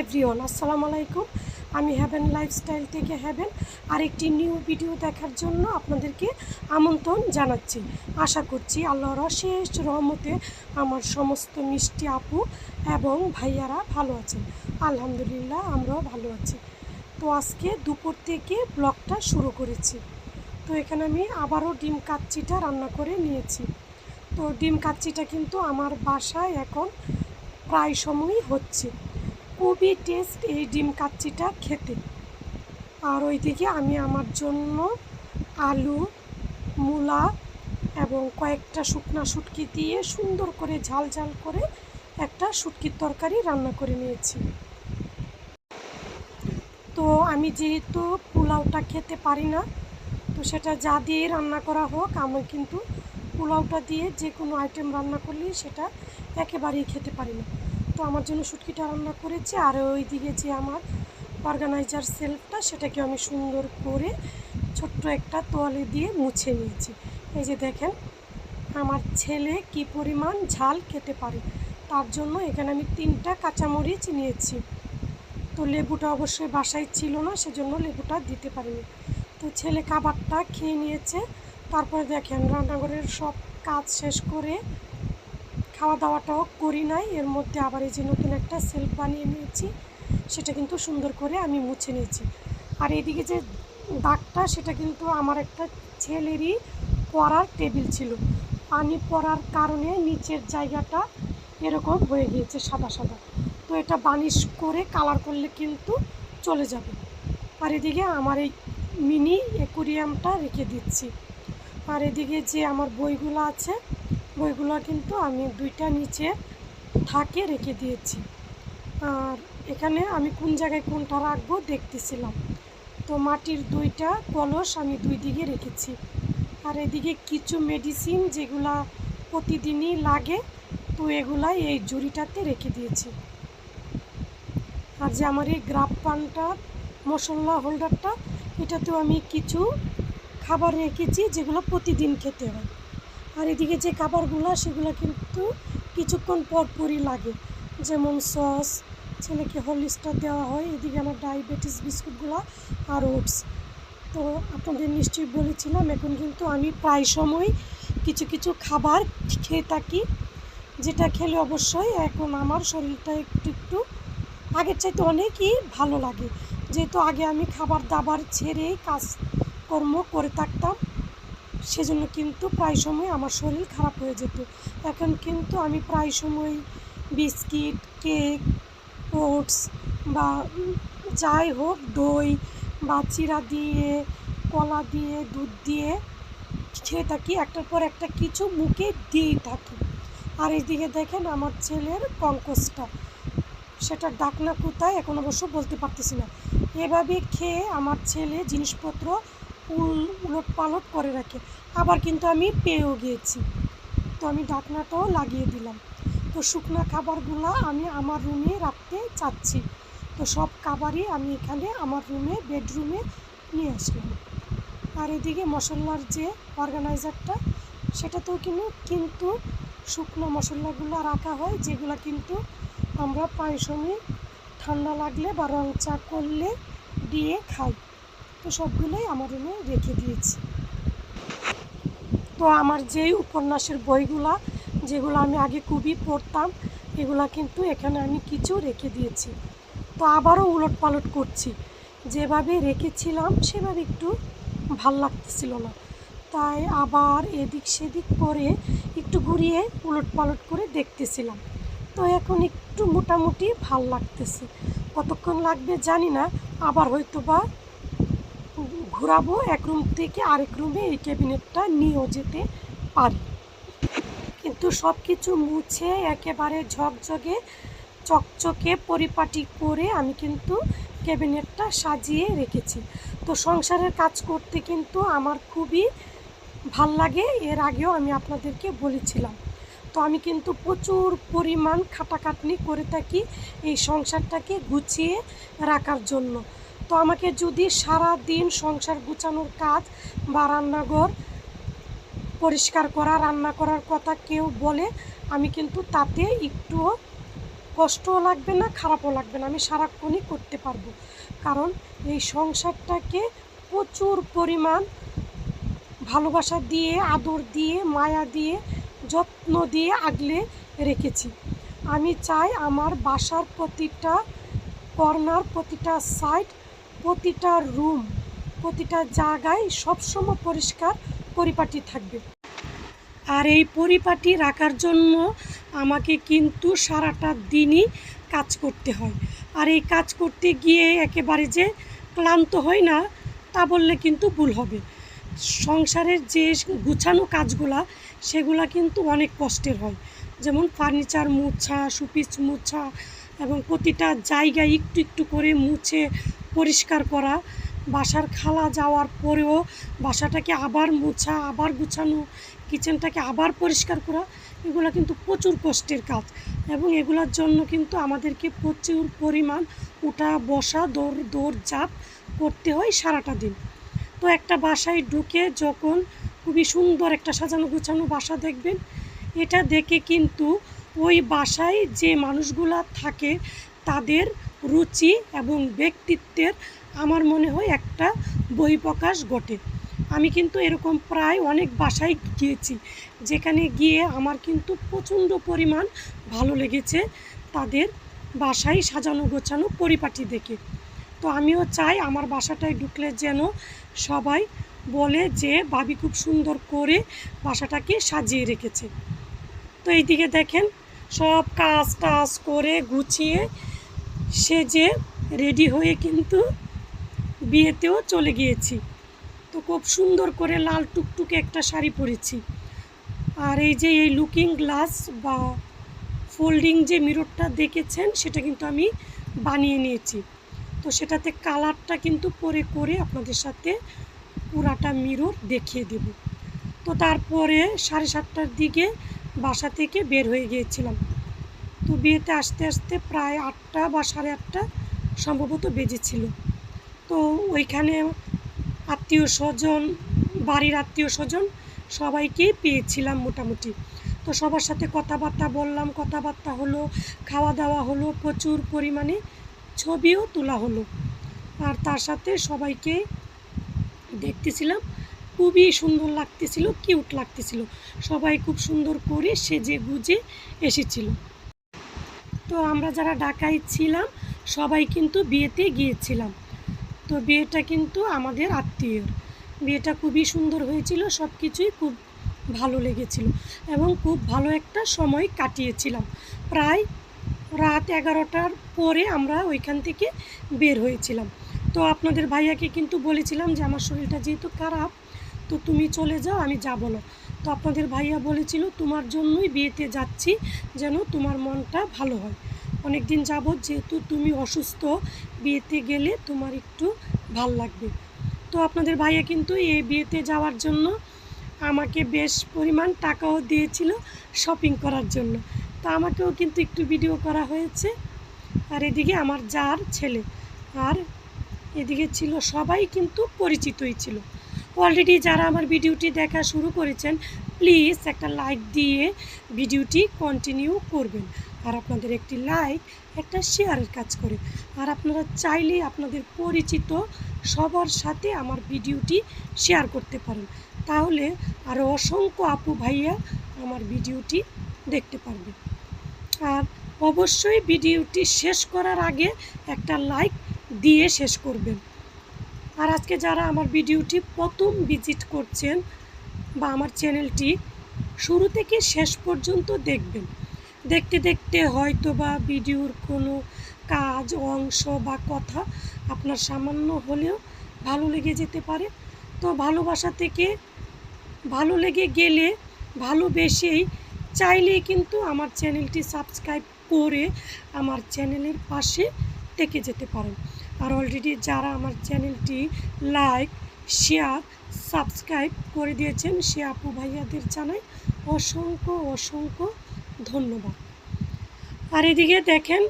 Everyone, আসসালামু আলাইকুম। আমি হ্যাভেন লাইফস্টাইল থেকে হ্যাভেন আরেকটি নিউ ভিডিও দেখার জন্য আপনাদেরকে আমন্ত্রণ জানাচ্ছি। আশা করছি আল্লাহর অশেষ রহমতে আমার সমস্ত মিষ্টি আপু এবং ভাইয়ারা ভালো আছেন। আলহামদুলিল্লাহ, আমরাও ভালো আছি। তো আজকে দুপুর থেকে ব্লগটা শুরু করেছি। তো এখানে আমি আবারও ডিম কাচ্চিটা রান্না করে নিয়েছি। তো ডিম কাচ্চিটা কিন্তু আমার বাসায় এখন প্রায় সময়ই হচ্ছে। খুবই টেস্ট এই ডিম কাচ্চিটা খেতে। আর ওইদিকে আমি আমার জন্য আলু, মূলা এবং কয়েকটা শুকনা শুটকি দিয়ে সুন্দর করে ঝাল ঝাল করে একটা শুটকির তরকারি রান্না করে নিয়েছি। তো আমি যেহেতু পোলাওটা খেতে পারি না, তো সেটা যা দিয়ে রান্না করা হোক, আমি কিন্তু পোলাওটা দিয়ে যে কোনো আইটেম রান্না করলেই সেটা একেবারেই খেতে পারি না। তো আমার জন্য শুটকিটা রান্না করেছি। আর ওই দিকে যে আমার অর্গানাইজার সেলফটা, সেটাকে আমি সুন্দর করে ছোট্ট একটা তোয়ালে দিয়ে মুছে নিয়েছি। এই যে দেখেন আমার ছেলে কি পরিমাণ ঝাল খেতে পারে, তার জন্য এখানে আমি 3টা কাঁচামরিচ নিয়েছি। তো লেবুটা অবশ্যই বাসায় ছিল না, সেজন্য লেবুটা দিতে পারিনি। তো ছেলে খাবারটা খেয়ে নিয়েছে। তারপরে দেখেন রান্নাঘরের সব কাজ শেষ করে খাওয়া দাওয়াটাও করি নাই, এর মধ্যে আবার এই যে নতুন একটা সেলফ বানিয়ে নিয়েছি, সেটা কিন্তু সুন্দর করে আমি মুছে নিয়েছি। আর এদিকে যে দাগটা, সেটা কিন্তু আমার একটা ছেলেরই পড়ার টেবিল ছিল, পানি পড়ার কারণে নিচের জায়গাটা এরকম হয়ে গিয়েছে সাদা সাদা। তো এটা বার্নিশ করে কালার করলে কিন্তু চলে যাবে। আর এদিকে আমার এই মিনি অ্যাকুরিয়ামটা রেখে দিচ্ছি। আর এদিকে যে আমার বইগুলো আছে, বইগুলো কিন্তু আমি 2টা নিচে থাকে রেখে দিয়েছি। আর এখানে আমি কোন জায়গায় কোনটা রাখবো দেখতেছিলাম। তো মাটির 2টা কলস আমি 2 দিকে রেখেছি। আর এদিকে কিছু মেডিসিন যেগুলা প্রতিদিনই লাগে, তো এগুলাই এই ঝুড়িটাতে রেখে দিয়েছি। আর যে আমার এই গ্রাফ পানটা মশলা হোল্ডারটা, এটাতেও আমি কিছু খাবার রেখেছি যেগুলো প্রতিদিন খেতে হয়। আর এদিকে যে খাবারগুলো, সেগুলো কিন্তু কিছুক্ষণ পরপরই লাগে, যেমন সস, ছেলেকে হরলিক্সটা দেওয়া হয়। এদিকে আমার ডায়াবেটিস বিস্কুটগুলো আর ওটস। তো আপনাদের নিশ্চয়ই বলেছিলাম, এখন কিন্তু আমি প্রায় সময় কিছু কিছু খাবার খেয়ে থাকি, যেটা খেলে অবশ্যই এখন আমার শরীরটা একটু একটু আগের চাইতে অনেকই ভালো লাগে। যেহেতু আগে আমি খাবার দাবার ছেড়েই কাজকর্ম করে থাকতাম, সেজন্য কিন্তু প্রায় সময় আমার শরীর খারাপ হয়ে যেত। এখন কিন্তু আমি প্রায় সময় বিস্কিট, কেক, ওটস বা যাই হোক, দই বা চিড়া দিয়ে, কলা দিয়ে, দুধ দিয়ে খেয়ে থাকি। একটার পর একটা কিছু মুখে দিয়েই থাকি। আর এইদিকে দেখেন আমার ছেলের পঙ্কজটা, সেটার ডাকনা কোথায় এখন অবশ্য বলতে পারতেছি না। এভাবে খেয়ে আমার ছেলে জিনিসপত্র উলট পালট করে রাখে। আবার কিন্তু আমি পেয়েও গিয়েছি, তো আমি ডাকনাটাও লাগিয়ে দিলাম। তো শুকনো খাবারগুলো আমি আমার রুমে রাখতে চাচ্ছি। তো সব খাবারই আমি এখানে আমার রুমে, বেডরুমে নিয়ে আসলাম। আর এদিকে মশলার যে অর্গানাইজারটা, সেটাতেও কিন্তু শুকনো মশলাগুলো রাখা হয়, যেগুলো কিন্তু আমরা প্রায় সময় ঠান্ডা লাগলে বা রং চা করলে দিয়ে খাই। তো সবগুলোই আমার রুমে রেখে দিয়েছি। তো আমার যেই উপন্যাসের বইগুলা, যেগুলো আমি আগে খুবই পড়তাম, এগুলা কিন্তু এখানে আমি কিছু রেখে দিয়েছি। তো আবারও উলট পালট করছি, যেভাবে রেখেছিলাম সেভাবে একটু ভাল লাগতেছিল না, তাই আবার এদিক সেদিক করে একটু ঘুরিয়ে উলট পালট করে দেখতেছিলাম। তো এখন একটু মোটামুটি ভাল লাগতেছে। কতক্ষণ লাগবে জানি না, আবার হয়তো বা ঘোরাবো এক রুম থেকে আরেক রুমে, এই ক্যাবিনেটটা নিয়েও যেতে পারি। কিন্তু সব কিছু মুছে একেবারে ঝকঝকে চকচকে পরিপাটি করে আমি কিন্তু ক্যাবিনেটটা সাজিয়ে রেখেছি। তো সংসারের কাজ করতে কিন্তু আমার খুবই ভাল লাগে, এর আগেও আমি আপনাদেরকে বলেছিলাম। তো আমি কিন্তু প্রচুর পরিমাণ খাটাখাটনি করে থাকি এই সংসারটাকে গুছিয়ে রাখার জন্য। তো আমাকে যদি সারা দিন সংসার গুছানোর কাজ বা রান্নাঘর পরিষ্কার করা, রান্না করার কথা কেউ বলে, আমি কিন্তু তাতে একটুও কষ্টও লাগবে না, খারাপও লাগবে না, আমি সারাক্ষণই করতে পারবো। কারণ এই সংসারটাকে প্রচুর পরিমাণ ভালোবাসা দিয়ে, আদর দিয়ে, মায়া দিয়ে, যত্ন দিয়ে আগলে রেখেছি। আমি চাই আমার বাসার প্রতিটা কর্নার, প্রতিটা সাইড, প্রতিটা রুম, প্রতিটা জায়গায় সবসময় পরিষ্কার পরিপাটি থাকবে। আর এই পরিপাটি রাখার জন্য আমাকে কিন্তু সারাটা দিনই কাজ করতে হয়। আর এই কাজ করতে গিয়ে একেবারে যে ক্লান্ত হই না তা বললে কিন্তু ভুল হবে। সংসারের যে গুছানো কাজগুলা সেগুলা কিন্তু অনেক কষ্টের হয়। যেমন ফার্নিচার মোছা, শোপিস মোছা এবং প্রতিটা জায়গায় একটু একটু করে মুছে পরিষ্কার করা, বাসার খালা যাওয়ার পরেও বাসাটাকে আবার মোছা, আবার গুছানো, কিচেনটাকে আবার পরিষ্কার করা, এগুলো কিন্তু প্রচুর কষ্টের কাজ। এবং এগুলোর জন্য কিন্তু আমাদেরকে প্রচুর পরিমাণ উঠা বসা, দৌড় ঝাঁপ করতে হয় সারাটা দিন। তো একটা বাসায় ঢুকে যখন খুবই সুন্দর একটা সাজানো গুছানো বাসা দেখবেন, এটা দেখে কিন্তু ওই বাসায় যে মানুষগুলা থাকে তাদের রুচি এবং ব্যক্তিত্বের আমার মনে হয় একটা বহিঃপ্রকাশ ঘটে। আমি কিন্তু এরকম প্রায় অনেক বাসায় গিয়েছি, যেখানে গিয়ে আমার কিন্তু প্রচণ্ড পরিমাণ ভালো লেগেছে তাদের বাসায় সাজানো গোছানো পরিপাটি দেখে। তো আমিও চাই আমার বাসাটায় ঢুকলে যেন সবাই বলে যে ভাবি খুব সুন্দর করে বাসাটাকে সাজিয়ে রেখেছে। তো এইদিকে দেখেন সব কাজ টাজ করে গুছিয়ে সেজে রেডি হয়ে কিন্তু বিয়েতেও চলে গিয়েছি। তো খুব সুন্দর করে লাল টুকটুকে একটা শাড়ি পরেছি। আর এই যে এই লুকিং গ্লাস বা ফোল্ডিং যে মিররটা দেখেছেন সেটা কিন্তু আমি বানিয়ে নিয়েছি। তো সেটাতে কালারটা কিন্তু পরে করে আপনাদের সাথে পুরাটা মিরর দেখিয়ে দেব। তো তারপরে 7:30টার দিকে বাসা থেকে বের হয়ে গিয়েছিলাম। তো বিয়েতে আসতে আসতে প্রায় 8টা বা 8:30 সম্ভবত বেজেছিল। তো ওইখানে আত্মীয় স্বজন, বাড়ির আত্মীয় স্বজন সবাইকেই পেয়েছিলাম মোটামুটি। তো সবার সাথে কথাবার্তা বললাম, কথাবার্তা হলো, খাওয়া দাওয়া হলো, প্রচুর পরিমাণে ছবিও তোলা হলো। আর তার সাথে সবাইকে দেখতেছিলাম, খুবই সুন্দর লাগতেছিল, কিউট লাগতেছিল। সবাই খুব সুন্দর করে সেজে গুজে এসেছিল। তো আমরা যারা ঢাকায় ছিলাম সবাই কিন্তু বিয়েতে গিয়েছিলাম। তো বিয়েটা কিন্তু আমাদের আত্মীয়ের। বিয়েটা খুবই সুন্দর হয়েছিল, সব কিছুই খুব ভালো লেগেছিল এবং খুব ভালো একটা সময় কাটিয়েছিলাম। প্রায় রাত 11টার পরে আমরা ওইখান থেকে বের হয়েছিলাম। তো আপনাদের ভাইয়াকে কিন্তু বলেছিলাম যে আমার শরীরটা যেহেতু খারাপ, তো তুমি চলে যাও, আমি যাব না। তো আপনাদের ভাইয়া বলেছিল তোমার জন্যই বিয়েতে যাচ্ছি, যেন তোমার মনটা ভালো হয়। অনেক দিন যাবত যেহেতু তুমি অসুস্থ, বিয়েতে গেলে তোমার একটু ভাল লাগবে। তো আপনাদের ভাইয়া কিন্তু এই বিয়েতে যাওয়ার জন্য আমাকে বেশ পরিমাণ টাকাও দিয়েছিল শপিং করার জন্য। তো আমাকেও কিন্তু একটু ভিডিও করা হয়েছে। আর এদিকে আমার জার ছেলে, আর এদিকে ছিল সবাই কিন্তু পরিচিতই ছিল। অলরেডি যারা আমার ভিডিওটি দেখা শুরু করেছেন প্লিজ একটা লাইক দিয়ে ভিডিওটি কন্টিনিউ করবেন। আর আপনাদের একটি লাইক একটা শেয়ারের কাজ করে। আর আপনারা চাইলে আপনাদের পরিচিত সবার সাথে আমার ভিডিওটি শেয়ার করতে পারেন, তাহলে আরও অসংখ্য আপু ভাইয়া আমার ভিডিওটি দেখতে পারবে। আর অবশ্যই ভিডিওটি শেষ করার আগে একটা লাইক দিয়ে শেষ করবেন। আর আজকে যারা আমার ভিডিওটি প্রথম ভিজিট করছেন বা আমার চ্যানেলটি শুরু থেকে শেষ পর্যন্ত দেখবেন, দেখতে দেখতে হয়তো বা ভিডিওর কোনো কাজ, অংশ বা কথা আপনার সামান্য হলেও ভালো লেগে যেতে পারে। তো ভালোবাসা থেকে ভালো লেগে গেলে ভালোবেসেই চাইলেই কিন্তু আমার চ্যানেলটি সাবস্ক্রাইব করে আমার চ্যানেলের পাশে থেকে যেতে পারেন। আর অলরেডি যারা আমার চ্যানেলটি লাইক, শেয়ার, সাবস্ক্রাইব করে দিয়েছেন সে আপু ভাইয়াদের জানাই অসংখ্য অসংখ্য ধন্যবাদ। আর এদিকে দেখেন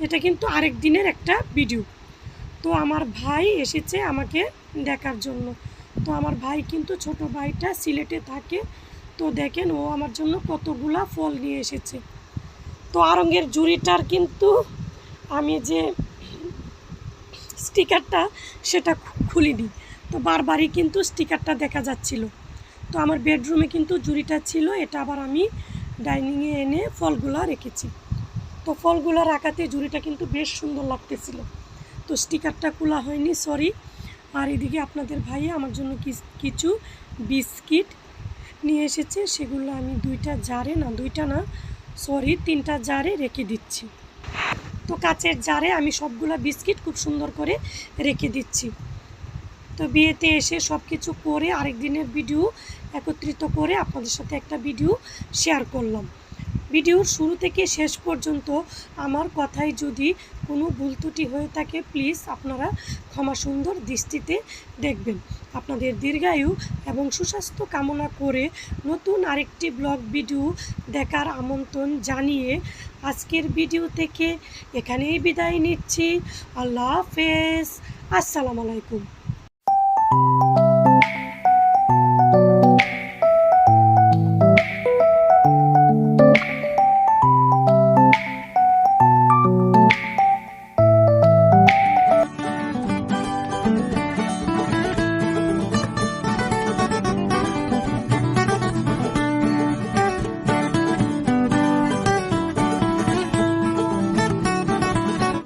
এটা কিন্তু আরেক দিনের একটা ভিডিও। তো আমার ভাই এসেছে আমাকে দেখার জন্য। তো আমার ভাই কিন্তু ছোট ভাইটা সিলেটে থাকে। তো দেখেন ও আমার জন্য কতগুলা ফল নিয়ে এসেছে। তো আড়ঙের জুড়িটার কিন্তু আমি যে স্টিকারটা সেটা খুলিনি, তো বারবারই কিন্তু স্টিকারটা দেখা যাচ্ছিল। তো আমার বেডরুমে কিন্তু জুড়িটা ছিল, এটা আবার আমি ডাইনিংয়ে এনে ফলগুলো রেখেছি। তো ফলগুলো রাখাতে জুড়িটা কিন্তু বেশ সুন্দর লাগতেছিল। তো স্টিকারটা খোলা হয়নি, সরি। আর এদিকে আপনাদের ভাইয়া আমার জন্য কিছু বিস্কিট নিয়ে এসেছে, সেগুলো আমি দুইটা তিনটা জারে রেখে দিচ্ছি। তো কাচের জারে আমি সবগুলো বিস্কিট খুব সুন্দর করে রেখে দিচ্ছি। তো বিয়েতে এসে সব কিছু করে আরেক দিনের ভিডিও একত্রিত করে আপনাদের সাথে একটা ভিডিও শেয়ার করলাম। ভিডিওর শুরু থেকে শেষ পর্যন্ত আমার কথায় যদি কোনো ভুল ত্রুটি হয়ে থাকে প্লিজ আপনারা ক্ষমা সুন্দর দৃষ্টিতে দেখবেন। আপনাদের দীর্ঘায়ু এবং সুস্বাস্থ্য কামনা করে নতুন আরেকটি ব্লগ ভিডিও দেখার আমন্ত্রণ জানিয়ে আজকের ভিডিও থেকে এখানেই বিদায় নিচ্ছি। আল্লাহ হাফেজ, আসসালামু আলাইকুম।